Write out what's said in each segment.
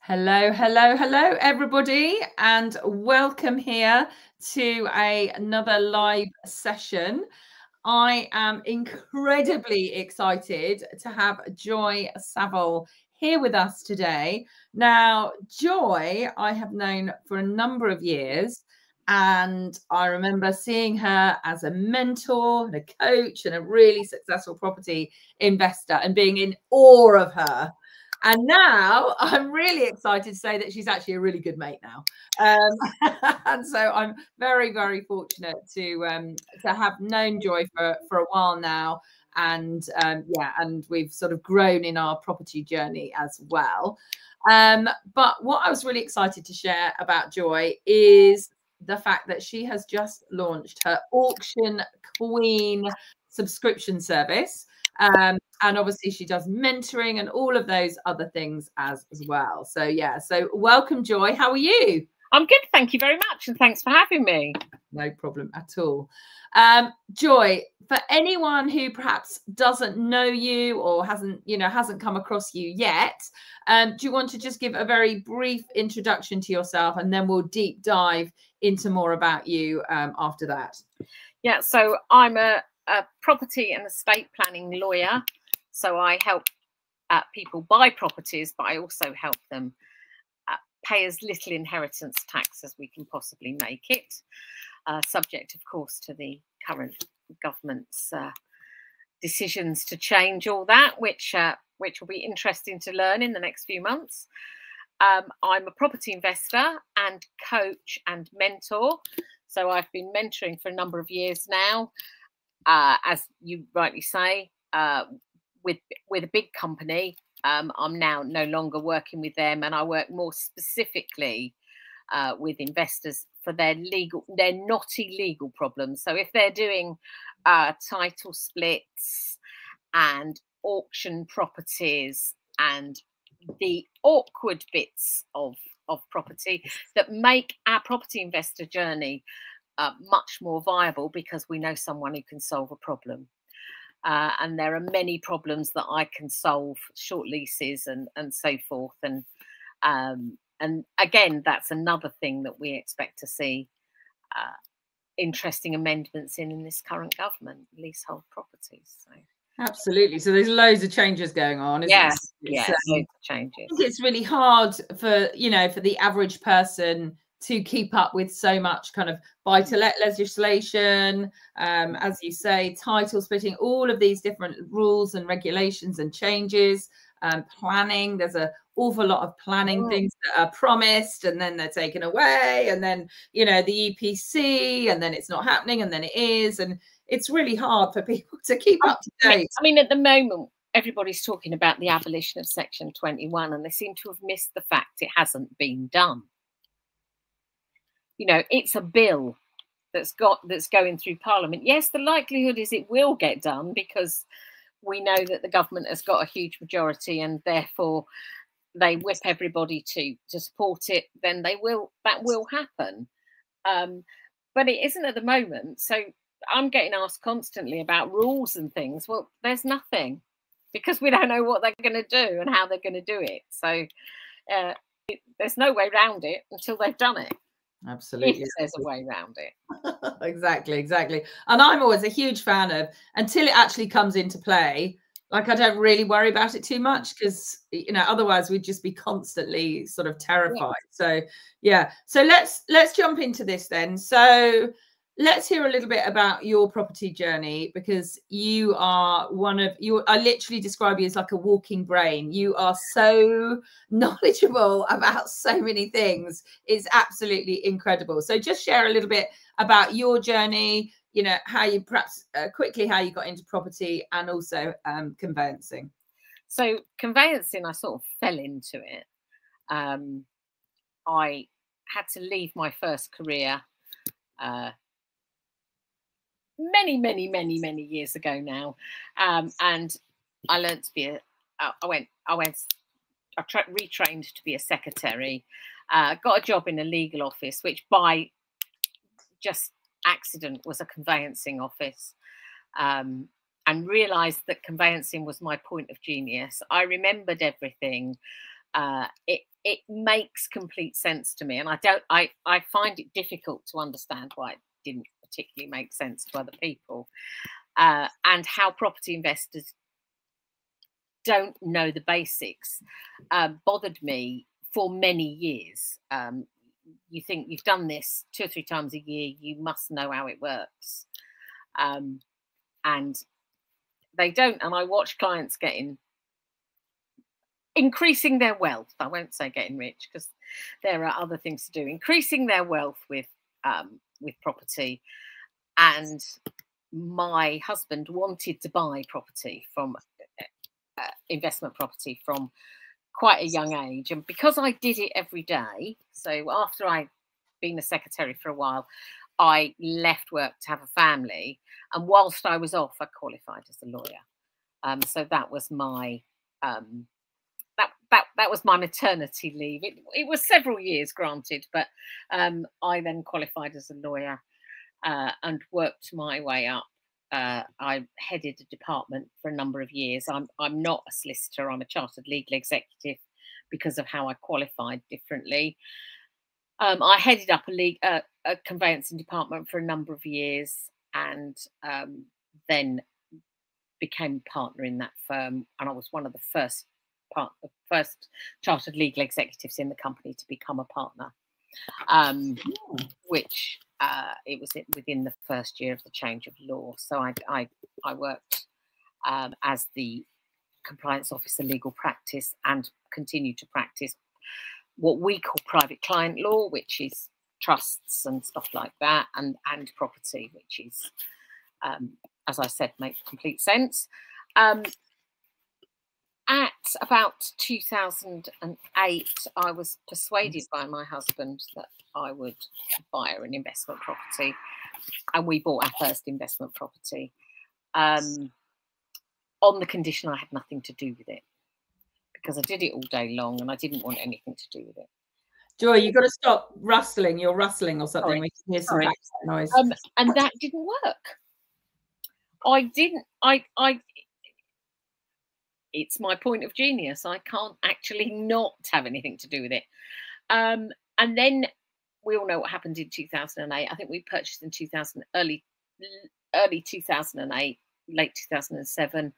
Hello, hello, hello, everybody, and welcome here to another live session. I am incredibly excited to have Joy Savill here with us today. Now, Joy, I have known for a number of years, and I remember seeing her as a mentor and a coach and a really successful property investor and being in awe of her. And now I'm really excited to say that she's actually a really good mate now. And so I'm very, very fortunate to have known Joy for a while now. And yeah, and we've sort of grown in our property journey as well. But what I was really excited to share about Joy is the fact that she has just launched her Auction Queen subscription service. And obviously she does mentoring and all of those other things as well. So yeah, so welcome, Joy. How are you? I'm good, thank you very much, and thanks for having me. No problem at all. Joy, for anyone who perhaps doesn't know you or hasn't come across you yet, do you want to just give a very brief introduction to yourself, and then we'll deep dive into more about you after that? Yeah, so I'm a property and estate planning lawyer. So I help people buy properties, but I also help them pay as little inheritance tax as we can possibly make it, subject, of course, to the current government's decisions to change all that, which will be interesting to learn in the next few months. I'm a property investor and coach and mentor. So I've been mentoring for a number of years now, as you rightly say, with a big company. I'm now no longer working with them, and I work more specifically with investors for their knotty legal problems. So if they're doing title splits and auction properties and the awkward bits of property that make our property investor journey much more viable, because we know someone who can solve a problem. And there are many problems that I can solve, short leases and so forth. And again, that's another thing that we expect to see interesting amendments in this current government, leasehold properties. So. Absolutely. So there's loads of changes going on, isn't yes, it? Yes, loads of changes. I think it's really hard for the average person to keep up with so much kind of buy-to-let legislation, as you say, title splitting, all of these different rules and regulations and changes, planning. There's an awful lot of planning things that are promised and then they're taken away, and then the EPC, and then it's not happening, and then it is, and it's really hard for people to keep up to date. I mean, at the moment, everybody's talking about the abolition of Section 21, and they seem to have missed the fact it hasn't been done. It's a bill that's going through Parliament. Yes, the likelihood is it will get done, because we know that the government has got a huge majority, and therefore they whip everybody to support it. Then that will happen. But it isn't at the moment. So I'm getting asked constantly about rules and things. Well, there's nothing, because we don't know what they're going to do and how they're going to do it. So there's no way around it until they've done it. Absolutely. If there's a way around it. Exactly. And I'm always a huge fan of, until it actually comes into play, like, I don't really worry about it too much, because otherwise we'd just be constantly sort of terrified. So yeah, so let's jump into this then. So let's hear a little bit about your property journey, because you are I literally describe you as like a walking brain. You are so knowledgeable about so many things. It's absolutely incredible. So just share a little bit about your journey, how you perhaps quickly how you got into property, and also conveyancing. So conveyancing, I sort of fell into it. I had to leave my first career many years ago now, and I learned to be retrained to be a secretary, got a job in a legal office, which by just accident was a conveyancing office, and realized that conveyancing was my point of genius. I remembered everything. it makes complete sense to me, and I find it difficult to understand why it didn't particularly make sense to other people, and how property investors don't know the basics bothered me for many years. You think you've done this 2 or 3 times a year, you must know how it works, and they don't. And I watch clients increasing their wealth. I won't say getting rich, because there are other things to do. Increasing their wealth with property. And my husband wanted to buy property from investment property from quite a young age, and because I did it every day, so after I'd been a secretary for a while, I left work to have a family, and whilst I was off, I qualified as a lawyer. So that was my that was my maternity leave. It was several years, granted, but I then qualified as a lawyer and worked my way up. I headed a department for a number of years. I'm not a solicitor. I'm a chartered legal executive because of how I qualified differently. I headed up a conveyancing department for a number of years, and then became a partner in that firm. And I was one of the first chartered legal executives in the company to become a partner, which it was within the first year of the change of law. So I worked as the compliance officer legal practice, and continued to practice what we call private client law, which is trusts and stuff like that, and property, which is, as I said, makes complete sense. At about 2008, I was persuaded by my husband that I would buy an investment property, and we bought our first investment property on the condition I had nothing to do with it, because I did it all day long and I didn't want anything to do with it. Joy, you've got to stop rustling. You're rustling or something. Sorry. We can hear some background noise. And that didn't work. It's my point of genius. I can't actually not have anything to do with it. And then we all know what happened in 2008. I think we purchased in early 2008, late 2007.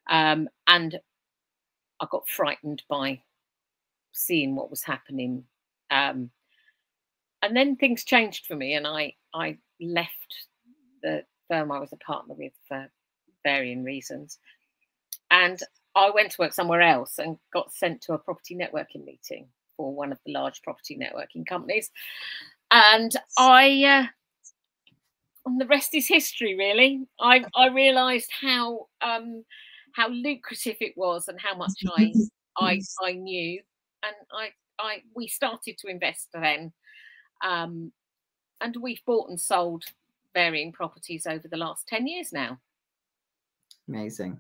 And I got frightened by seeing what was happening. And then things changed for me, and I left the firm I was a partner with for varying reasons. And I went to work somewhere else and got sent to a property networking meeting for one of the large property networking companies. And and the rest is history, really. I realised how lucrative it was and how much I knew, and we started to invest then, and we've bought and sold varying properties over the last 10 years now. Amazing.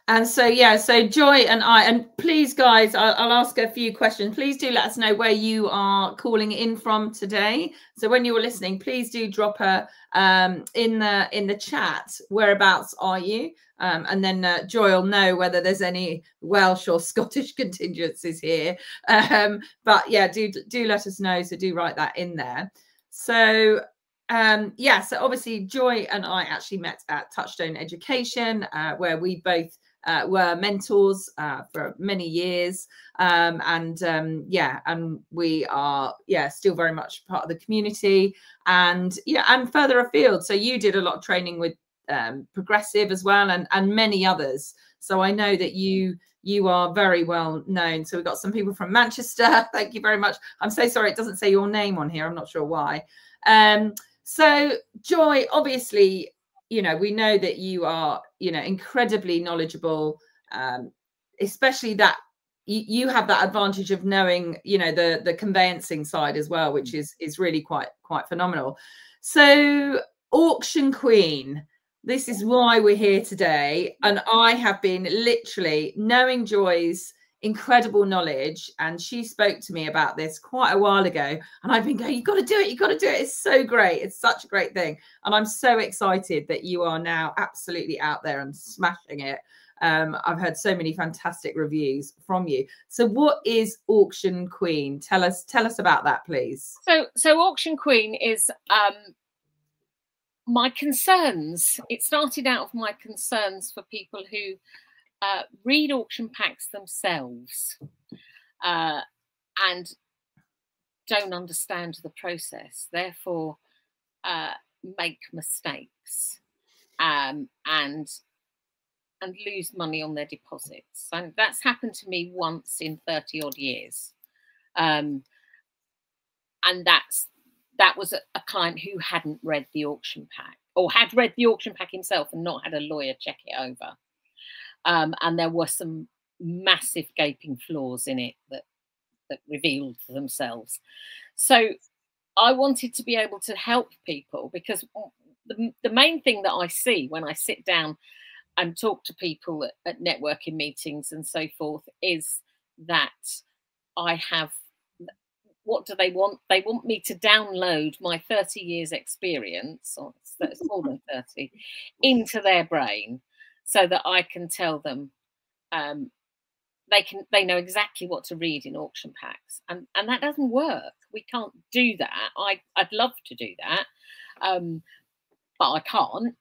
And so, yeah, so Joy and please, guys, I'll ask a few questions. Please do let us know where you are calling in from today. So when you were listening, please do drop in the chat, whereabouts are you? And then Joy will know whether there's any Welsh or Scottish contingencies here. But yeah, do let us know. So do write that in there. So yeah, so obviously Joy and I actually met at Touchstone Education, where we both were mentors for many years, and we are still very much part of the community, and further afield. So you did a lot of training with Progressive as well, and many others. So I know that you are very well known. So we've got some people from Manchester. Thank you very much. I'm so sorry it doesn't say your name on here. I'm not sure why. So Joy, obviously, we know that you are, incredibly knowledgeable, especially that you have that advantage of knowing, the conveyancing side as well, which is really quite phenomenal. So Auction Queen, this is why we're here today. And I have been literally knowing Joy's incredible knowledge, and she spoke to me about this quite a while ago, and I've been going, you've got to do it, it's so great, it's such a great thing, and I'm so excited that you are now absolutely out there and smashing it. I've heard so many fantastic reviews from you. So what is Auction Queen? Tell us about that, please. So Auction Queen is my concerns. It started out of my concerns for people who read auction packs themselves and don't understand the process, therefore make mistakes and lose money on their deposits. And that's happened to me once in 30 odd years. And that was a client who hadn't read the auction pack, or had read the auction pack himself and not had a lawyer check it over. And there were some massive gaping flaws in it that revealed themselves. So I wanted to be able to help people, because the main thing that I see when I sit down and talk to people at networking meetings and so forth is that I have, what do they want? They want me to download my 30 years experience, or it's more than 30, into their brain so that I can tell them they know exactly what to read in auction packs, and that doesn't work. We can't do that. I'd love to do that, but I can't,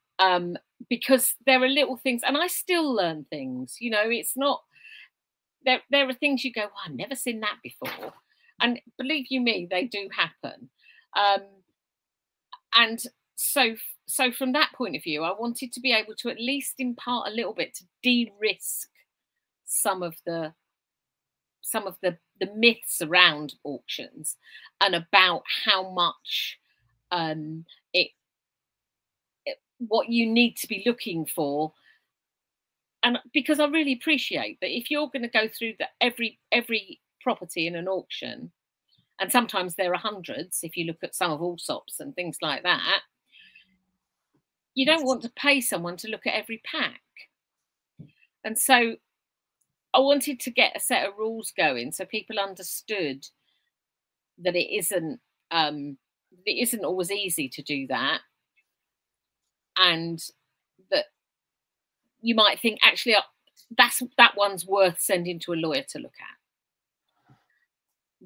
because there are little things, and I still learn things. You know, it's not there are things you go, well, I've never seen that before, and believe you me, they do happen. And so from that point of view, I wanted to be able to at least impart a little bit to de-risk some of the myths around auctions and about how much what you need to be looking for. And because I really appreciate that if you're going to go through every property in an auction, and sometimes there are hundreds if you look at some of Allsops and things like that, you don't want to pay someone to look at every pack. And so I wanted to get a set of rules going so people understood that it isn't always easy to do that, and that you might think, actually, that one's worth sending to a lawyer to look at.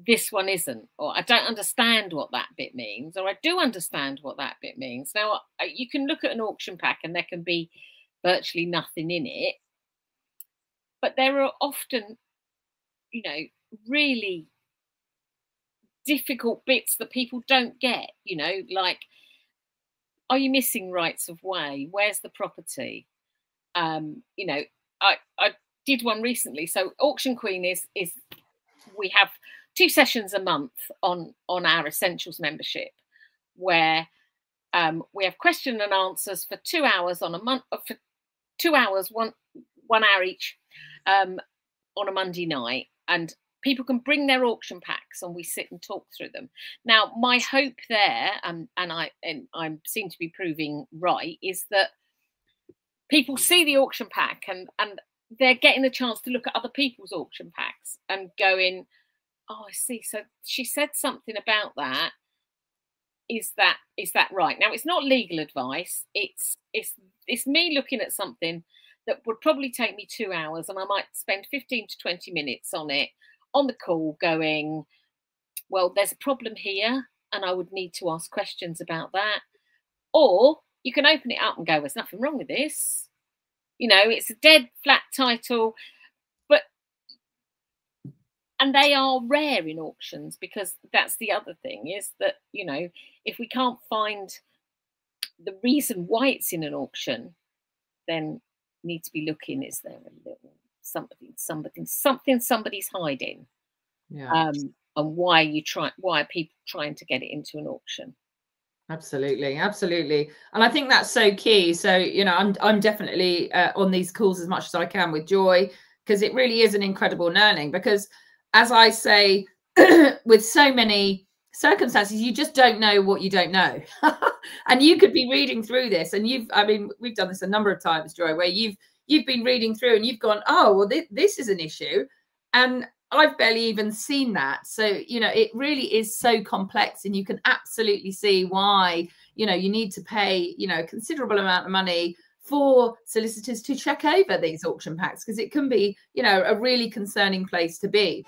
This one isn't, or I don't understand what that bit means, or I do understand what that bit means. Now, you can look at an auction pack and there can be virtually nothing in it, but there are often, you know, really difficult bits that people don't get, you know, like, are you missing rights of way? Where's the property? You know, I did one recently. So Auction Queen is we have 2 sessions a month on our Essentials membership, where we have question and answers for 2 hours on a month, for 2 hours, one hour each, on a Monday night, and people can bring their auction packs and we sit and talk through them. Now, my hope there, and I seem to be proving right, is that people see the auction pack and they're getting a chance to look at other people's auction packs and going, oh, I see. So she said something about that. Is that right? Now, it's not legal advice. It's me looking at something that would probably take me 2 hours, and I might spend 15 to 20 minutes on it, on the call, going, well, there's a problem here and I would need to ask questions about that. Or you can open it up and go, there's nothing wrong with this. You know, it's a dead flat title, and they are rare in auctions, because that's the other thing, is that, you know, if we can't find the reason why it's in an auction, then we need to be looking, is there a little something somebody's hiding? Yeah. And why are people trying to get it into an auction? Absolutely. And I think that's so key. So, you know, I'm definitely on these calls as much as I can with Joy, because it really is an incredible learning. Because, as I say, with so many circumstances, you just don't know what you don't know. And you could be reading through this, and we've done this a number of times, Joy, where you've been reading through and you've gone, oh, well, this is an issue, and I've barely even seen that. So, you know, it really is so complex, and you can absolutely see why, you know, you need to pay, you know, a considerable amount of money for solicitors to check over these auction packs, because it can be, you know, a really concerning place to be.